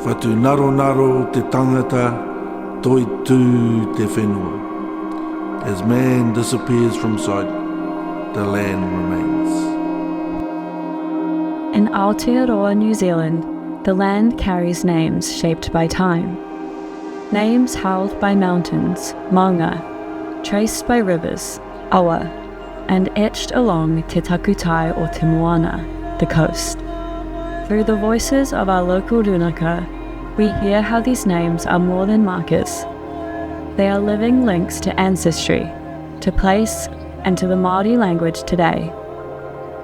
Whatu naro naro te tangata, Toitu te whenua. As man disappears from sight, the land remains. In Aotearoa, New Zealand, the land carries names shaped by time. Names held by mountains, maunga, traced by rivers, awa, and etched along te takutai o te moana, the coast. Through the voices of our local runaka, we hear how these names are more than markers. They are living links to ancestry, to place, and to the Māori language today.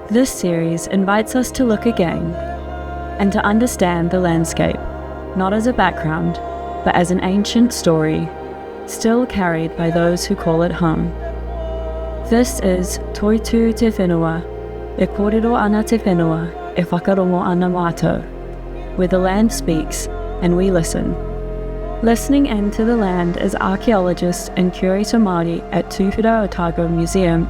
This series invites us to look again and to understand the landscape, not as a background, but as an ancient story, still carried by those who call it home. This is Toitu te whenua, e kōrero ana te whenua, e whakarongo ana mātou, where the land speaks and we listen. Listening into the land is archaeologist and curator Māori at Tūwhera Otago Museum,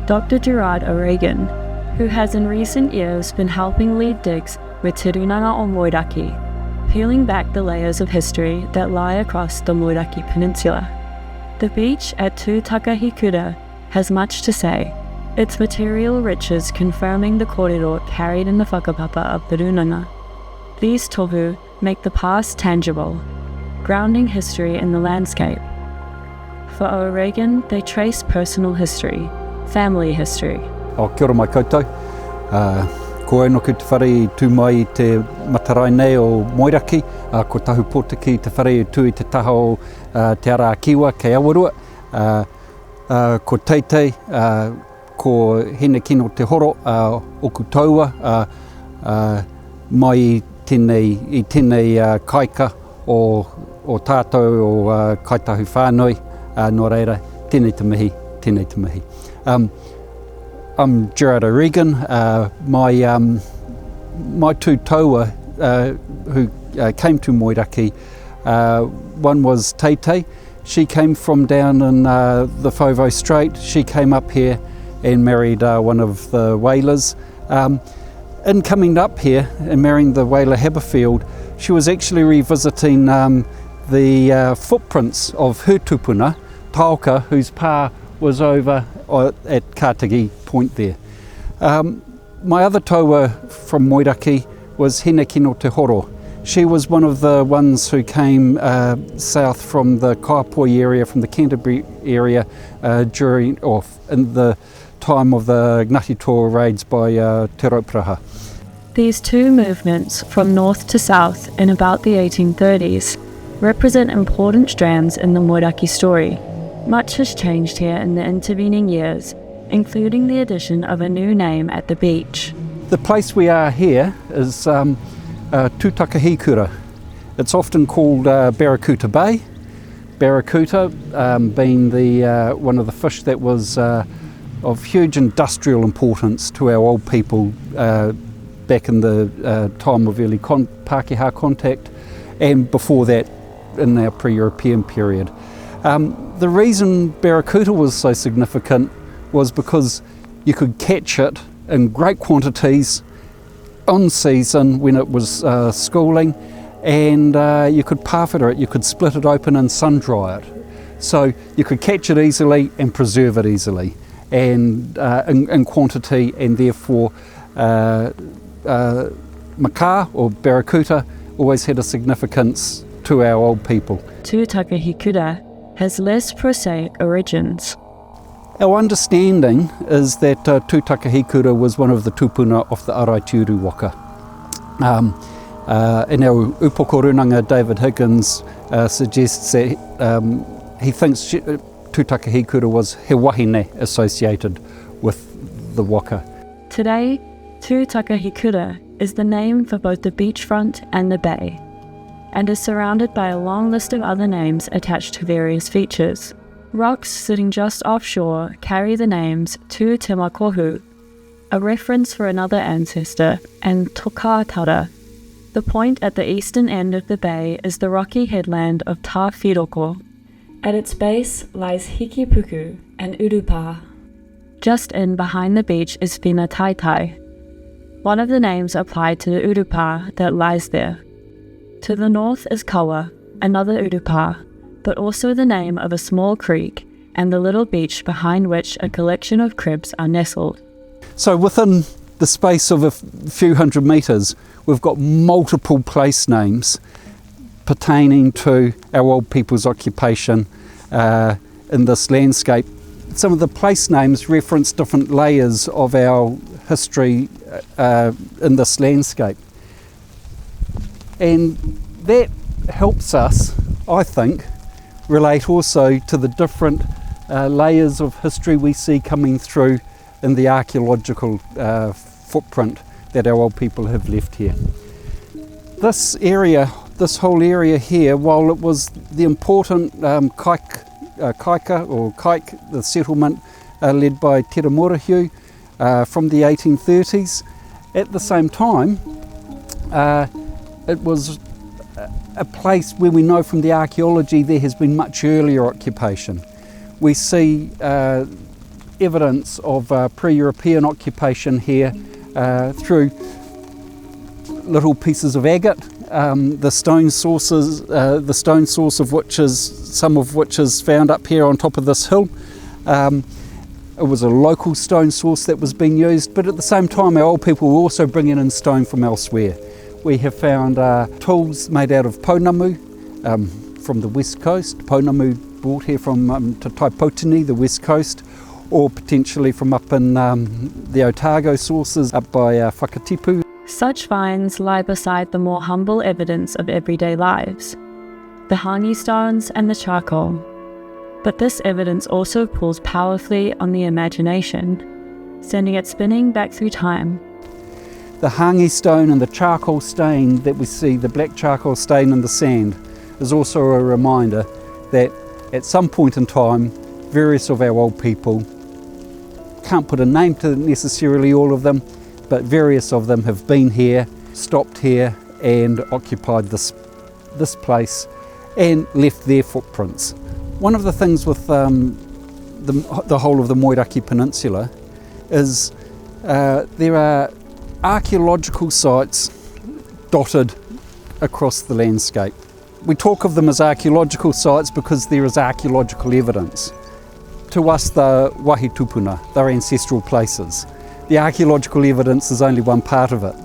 Dr. Gerard O'Regan, who has in recent years been helping lead digs with Te Runanga o Moiraki, peeling back the layers of history that lie across the Moiraki Peninsula. The beach at Tūtakahikura has much to say, its material riches confirming the kōrero carried in the whakapapa of the Runanga. These tohu make the past tangible, grounding history in the landscape. For O'Regan, they trace personal history, family history. Kia ora mai koutou. Ko enoku te whare i tū mai te matarai nei o Moiraki, ko tahu pōtaki te whare i tū i te taha o te ara kiwa kei Awarua, ko teitei, ko hene kino te horo, oku taua, mai i tēnei kaika o tātou o kaitahu whānui, nō reira, tēnei te mihi, tēnei te mihi. I'm Gerard O'Regan. My two taua who came to Moiraki, one was Teitei. She came from down in the Fovo Strait. She came up here and married one of the whalers. In coming up here and marrying the whaler Haberfield, she was actually revisiting the footprints of her tūpuna, Taoka, whose pa was over at Kātagi Point there. My other taua from Moiraki was Hene Kino Te Horo. She was one of the ones who came south from the Kaipoi area, from the Canterbury area in the time of the Ngati Toa raids by Te Rauparaha. These two movements from north to south in about the 1830s represent important strands in the Moiraki story. Much has changed here in the intervening years, including the addition of a new name at the beach. The place we are here is Tūtakahikura. It's often called Barracuda Bay. Barracuda being one of the fish that was of huge industrial importance to our old people back in the time of early Pākehā contact, and before that in our pre-European period. The reason barracuda was so significant was because you could catch it in great quantities on season when it was schooling, and you could parfiter it, you could split it open and sun dry it. So you could catch it easily and preserve it easily and in quantity, and therefore maka or barracuda always had a significance to our old people. Tūtakahikura has less prosaic origins. Our understanding is that Tūtakahikura was one of the tūpuna of the Araitiuru waka. And our upoko runanga David Higgins suggests that he thinks Tūtakahikura was he wahine associated with the waka. Today, Tūtakahikura is the name for both the beachfront and the bay, and is surrounded by a long list of other names attached to various features. Rocks sitting just offshore carry the names Tū Te Makohu, a reference for another ancestor, and Tokatara. The point at the eastern end of the bay is the rocky headland of Tā Whiroko. At its base lies Hikipuku and Urupa. Just in behind the beach is Whina Taitai, one of the names applied to the Urupa that lies there. To the north is Kawa, another urupa, but also the name of a small creek and the little beach behind which a collection of cribs are nestled. So within the space of a few hundred metres, we've got multiple place names pertaining to our old people's occupation in this landscape. Some of the place names reference different layers of our history in this landscape. And that helps us, I think, relate also to the different layers of history we see coming through in the archaeological footprint that our old people have left here. This area, this whole area here, while it was the important kaika, the settlement led by Te Morihiu from the 1830s, at the same time it was a place where we know from the archaeology there has been much earlier occupation. We see evidence of pre-European occupation here through little pieces of agate, the stone source of which is found up here on top of this hill. It was a local stone source that was being used, but at the same time our old people were also bringing in stone from elsewhere. We have found tools made out of pounamu from the west coast, pounamu brought here from Te Taipotini, the west coast, or potentially from up in the Otago sources up by Whakatipu. Such finds lie beside the more humble evidence of everyday lives, the hangi stones and the charcoal. But this evidence also pulls powerfully on the imagination, sending it spinning back through time. The hangi stone and the charcoal stain that we see, the black charcoal stain in the sand, is also a reminder that at some point in time, various of our old people, can't put a name to necessarily all of them, but various of them have been here, stopped here and occupied this place and left their footprints. One of the things with the whole of the Moeraki Peninsula is there are archaeological sites dotted across the landscape. We talk of them as archaeological sites because there is archaeological evidence. To us, they're wahi tūpuna, they're ancestral places. The archaeological evidence is only one part of it.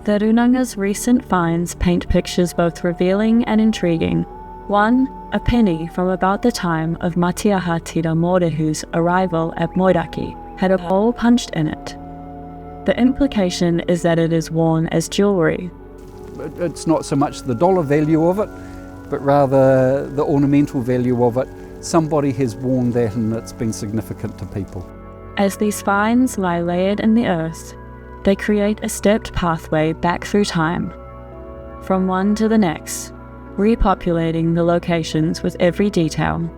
The Runanga's recent finds paint pictures both revealing and intriguing. One, a penny from about the time of Matiaha Tira Mōrehu's arrival at Moeraki, had a hole punched in it. The implication is that it is worn as jewellery. It's not so much the dollar value of it, but rather the ornamental value of it. Somebody has worn that and it's been significant to people. As these finds lie layered in the earth, they create a stepped pathway back through time, from one to the next, repopulating the locations with every detail.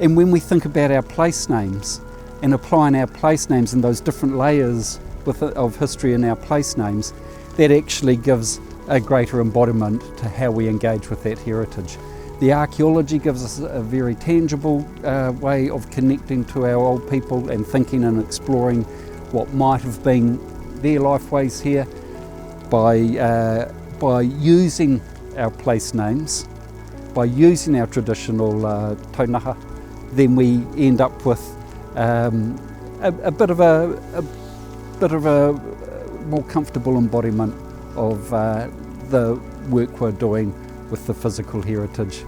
And when we think about our place names and applying our place names and those different layers of history in our place names, that actually gives a greater embodiment to how we engage with that heritage. The archaeology gives us a very tangible way of connecting to our old people and thinking and exploring what might have been their lifeways here by using our place names, by using our traditional taunaha. Then we end up with a bit of a more comfortable embodiment of the work we're doing with the physical heritage.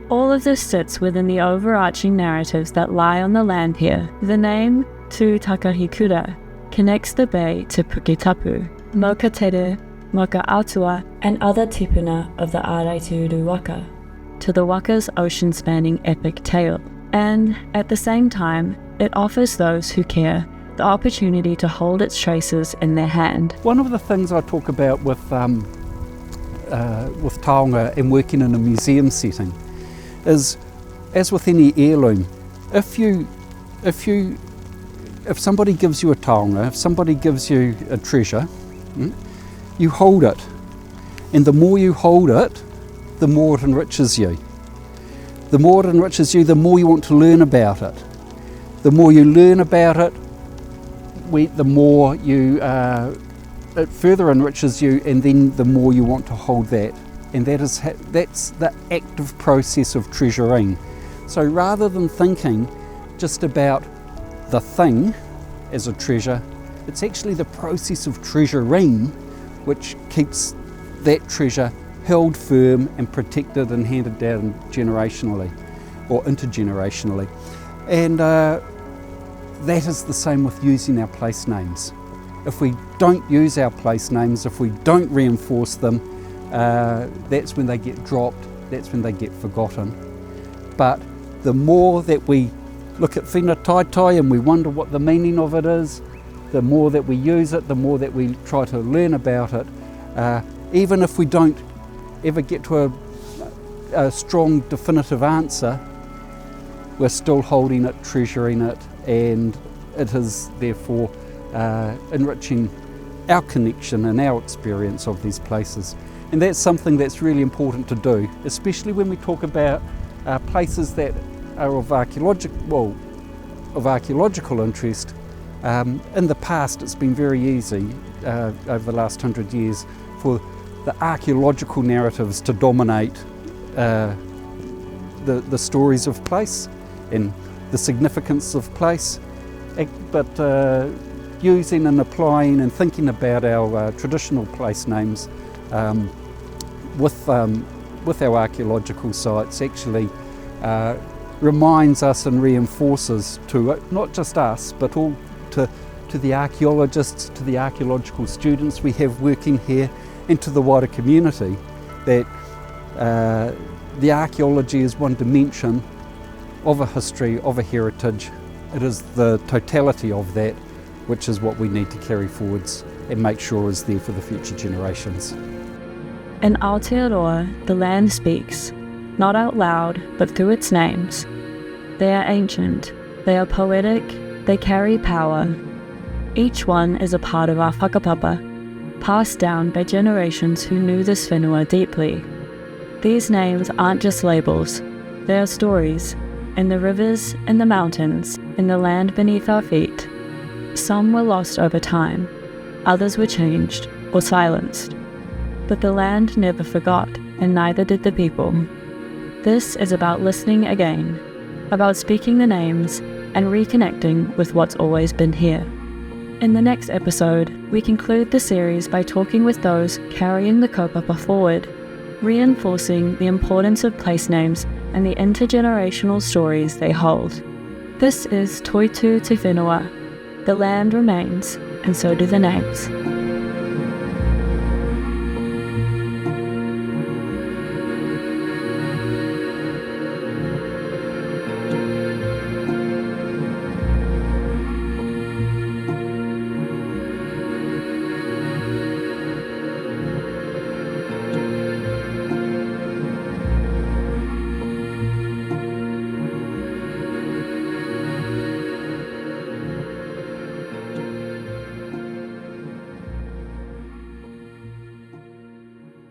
All of this sits within the overarching narratives that lie on the land here. The name Tu Takahikura connects the bay to Puketapu, Mokatere, Mokaatua, and other tīpuna of the Araituru Waka, to the Waka's ocean-spanning epic tale. And at the same time, it offers those who care the opportunity to hold its traces in their hand. One of the things I talk about with taonga and working in a museum setting is, as with any heirloom, if somebody gives you a taonga, if somebody gives you a treasure, you hold it, and the more you hold it, the more it enriches you. The more it enriches you, the more you want to learn about it. The more you learn about it, the more it further enriches you, and then the more you want to hold that and that's the active process of treasuring. So rather than thinking just about the thing as a treasure, it's actually the process of treasuring which keeps that treasure held firm and protected and handed down generationally or intergenerationally. And that is the same with using our place names. If we don't use our place names, if we don't reinforce them, that's when they get dropped, that's when they get forgotten. But the more that we look at whenua taitai and we wonder what the meaning of it is, the more that we use it, the more that we try to learn about it, even if we don't ever get to a strong definitive answer, we're still holding it, treasuring it, and it is therefore enriching our connection and our experience of these places. And that's something that's really important to do, especially when we talk about places that are of archaeological interest. In the past, it's been very easy over the last 100 years for the archaeological narratives to dominate the stories of place and the significance of place. But using and applying and thinking about our traditional place names with our archaeological sites actually reminds us and reinforces to not just us, but all to the archaeologists, to the archaeological students we have working here, and to the wider community, that the archaeology is one dimension of a history, of a heritage. It is the totality of that which is what we need to carry forwards and make sure is there for the future generations. In Aotearoa, the land speaks, not out loud, but through its names. They are ancient, they are poetic, they carry power. Each one is a part of our whakapapa, passed down by generations who knew this whenua deeply. These names aren't just labels, they are stories, in the rivers, in the mountains, in the land beneath our feet. Some were lost over time, others were changed or silenced. But the land never forgot, and neither did the people. This is about listening again, about speaking the names and reconnecting with what's always been here. In the next episode, we conclude the series by talking with those carrying the kaupapa forward, reinforcing the importance of place names and the intergenerational stories they hold. This is Toitu te whenua. The land remains, and so do the names.